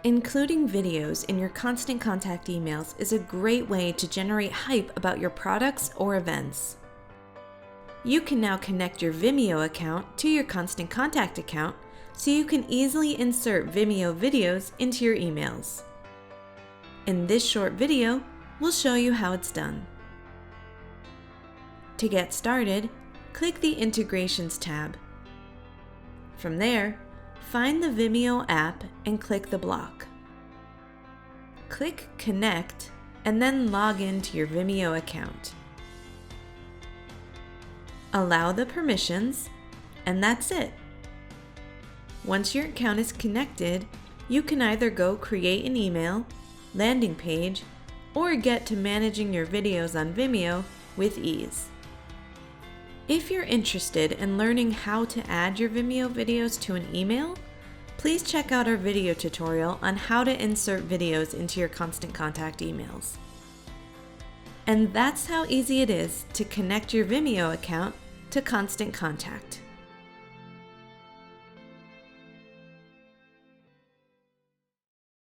Including videos in your Constant Contact emails is a great way to generate hype about your products or events. You can now connect your Vimeo account to your Constant Contact account so you can easily insert Vimeo videos into your emails. In this short video, we'll show you how it's done. To get started, click the Integrations tab. From there, find the Vimeo app and click the block. Click Connect and then log in to your Vimeo account. Allow the permissions, and that's it. Once your account is connected, you can either go create an email, landing page, or get to managing your videos on Vimeo with ease. If you're interested in learning how to add your Vimeo videos to an email, please check out our video tutorial on how to insert videos into your Constant Contact emails. And that's how easy it is to connect your Vimeo account to Constant Contact.